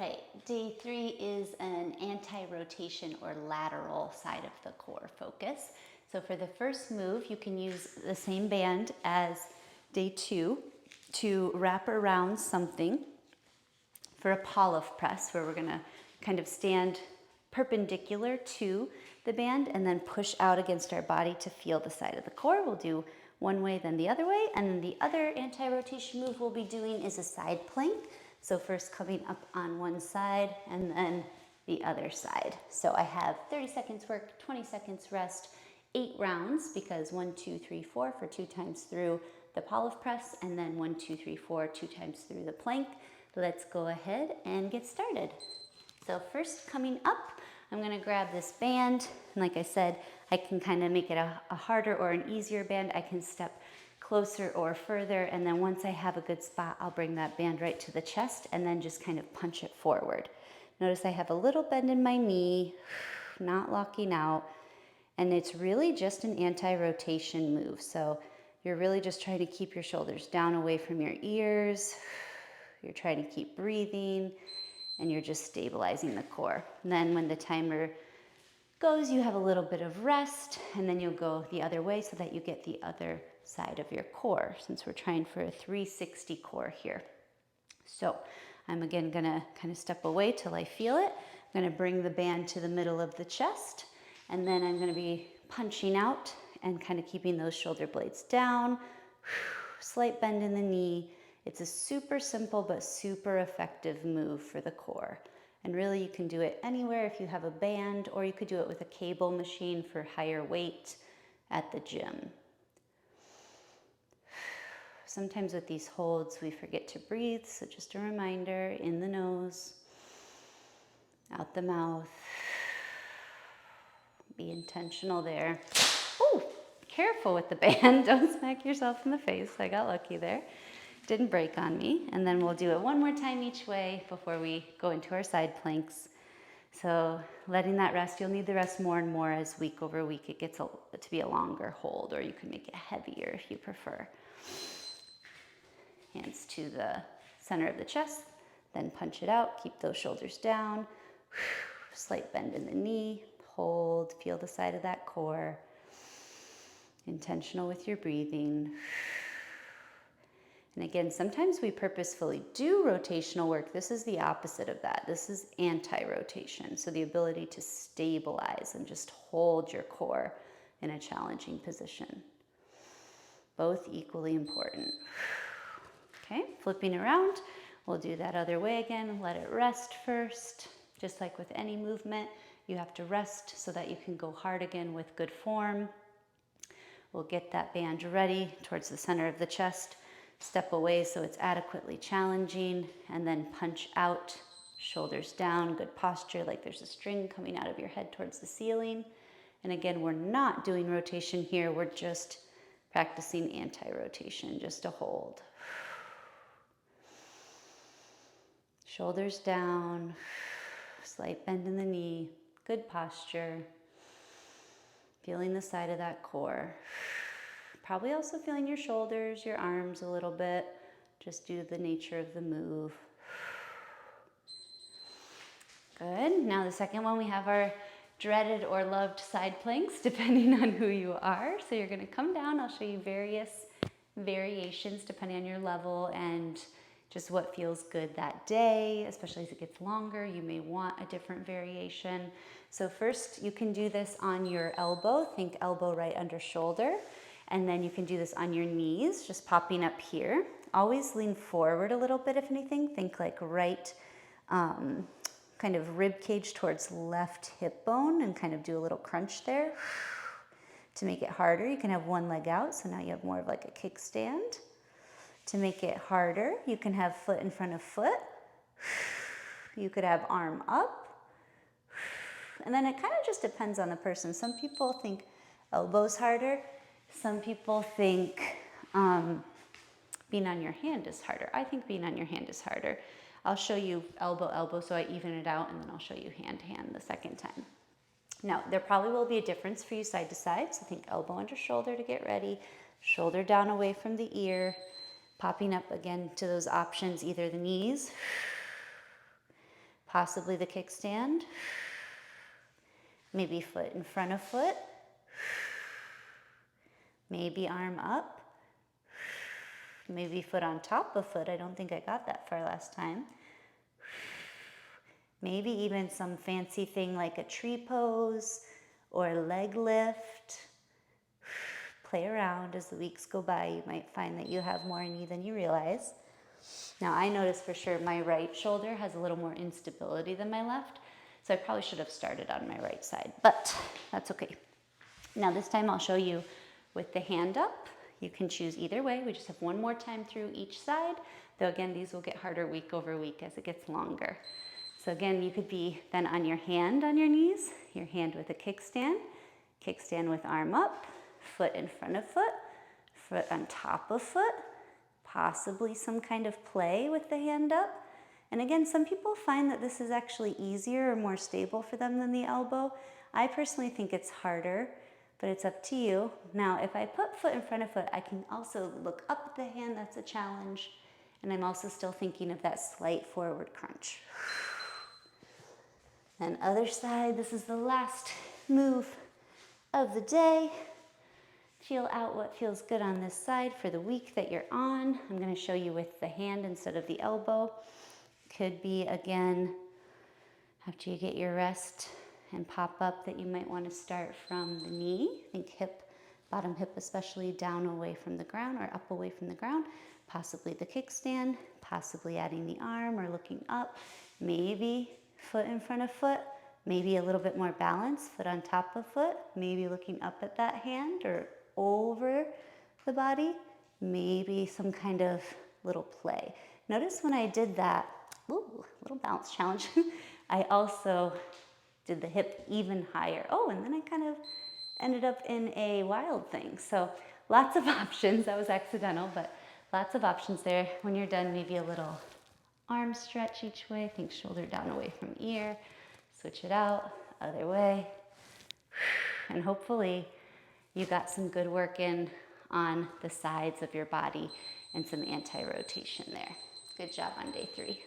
right, day 3 is an anti-rotation or lateral side of the core focus. So for the first move, you can use the same band as day 2 to wrap around something for a polyp press, where we're gonna kind of stand perpendicular to the band and then push out against our body to feel the side of the core. We'll do one way, then the other way, and then the other anti-rotation move we'll be doing is a side plank. So first coming up on one side and then the other side. So I have 30 seconds work, 20 seconds rest, 8 rounds, because 1, 2, 3, 4 for 2 times through the polyp press, and then 1, 2, 3, 4, 2 times through the plank. Let's go ahead and get started. So first, coming up, I'm gonna grab this band, and like I said, I can kind of make it a harder or an easier band. I can step closer or further, and then once I have a good spot, I'll bring that band right to the chest and then just kind of punch it forward. Notice I have a little bend in my knee, not locking out, and it's really just an anti-rotation move. So you're really just trying to keep your shoulders down away from your ears. You're trying to keep breathing, and you're just stabilizing the core. And then when the timer goes, you have a little bit of rest, and then you'll go the other way so that you get the other side of your core, since we're trying for a 360 core here. So I'm again gonna kind of step away till I feel it. I'm gonna bring the band to the middle of the chest, and then I'm gonna be punching out and kind of keeping those shoulder blades down. Slight bend in the knee. It's a super simple but super effective move for the core. And really you can do it anywhere if you have a band, or you could do it with a cable machine for higher weight at the gym. Sometimes with these holds we forget to breathe, so just a reminder, in the nose, out the mouth. Be intentional there. Ooh, careful with the band, don't smack yourself in the face. I got lucky there. Didn't break on me. And then we'll do it one more time each way before we go into our side planks. So letting that rest, you'll need the rest more and more as week over week it gets to be a longer hold, or you can make it heavier if you prefer. Hands to the center of the chest, then punch it out, keep those shoulders down. Slight bend in the knee, hold, feel the side of that core. Intentional with your breathing. And again, sometimes we purposefully do rotational work. This is the opposite of that. This is anti-rotation. So the ability to stabilize and just hold your core in a challenging position. Both equally important. Okay, flipping around. We'll do that other way again. Let it rest first. Just like with any movement, you have to rest so that you can go hard again with good form. We'll get that band ready towards the center of the chest. Step away so it's adequately challenging, and then punch out, shoulders down, good posture, like there's a string coming out of your head towards the ceiling. And again, we're not doing rotation here, we're just practicing anti-rotation, just a hold. Shoulders down, slight bend in the knee, good posture, feeling the side of that core. Probably also feeling your shoulders, your arms a little bit, just due to the nature of the move. Good. Now the second one, we have our dreaded or loved side planks, depending on who you are. So you're gonna come down. I'll show you various variations depending on your level and just what feels good that day. Especially as it gets longer, you may want a different variation. So first, you can do this on your elbow. Think elbow right under shoulder. And then you can do this on your knees, just popping up here. Always lean forward a little bit, if anything. Think like right kind of rib cage towards left hip bone, and kind of do a little crunch there. To make it harder, you can have one leg out, so now you have more of like a kickstand. To make it harder, you can have foot in front of foot. You could have arm up. And then it kind of just depends on the person. Some people think elbows harder. Some people think being on your hand is harder. I think being on your hand is harder. I'll show you elbow, elbow, so I even it out, and then I'll show you hand, hand the second time. Now, there probably will be a difference for you side to side, so think elbow under shoulder to get ready, shoulder down away from the ear, popping up again to those options, either the knees possibly the kickstand, maybe foot in front of foot, maybe arm up, maybe foot on top of foot. I don't think I got that far last time. Maybe even some fancy thing like a tree pose or leg lift. Play around as the weeks go by. You might find that you have more knee than you realize. Now I notice for sure my right shoulder has a little more instability than my left, so I probably should have started on my right side, but that's okay. Now this time I'll show you with the hand up. You can choose either way. We just have one more time through each side, though again, these will get harder week over week as it gets longer. So again, you could be then on your hand on your knees, your hand with a kickstand, kickstand with arm up, foot in front of foot, foot on top of foot, possibly some kind of play with the hand up. And again, some people find that this is actually easier or more stable for them than the elbow. I personally think it's harder, but it's up to you. Now, if I put foot in front of foot, I can also look up at the hand. That's a challenge. And I'm also still thinking of that slight forward crunch. And other side, this is the last move of the day. Feel out what feels good on this side for the week that you're on. I'm going to show you with the hand instead of the elbow. Could be, again, after you get your rest and pop up, that you might want to start from the knee. Think hip, bottom hip especially, down away from the ground or up away from the ground. Possibly the kickstand, possibly adding the arm or looking up. Maybe foot in front of foot. Maybe a little bit more balance, foot on top of foot. Maybe looking up at that hand or over the body. Maybe some kind of little play. Notice when I did that, ooh, little balance challenge, I also did the hip even higher. Oh, and then I kind of ended up in a wild thing. So lots of options. That was accidental, but lots of options there. When you're done, maybe a little arm stretch each way. Think shoulder down away from ear. Switch it out, other way. And hopefully you got some good work in on the sides of your body and some anti-rotation there. Good job on day 3.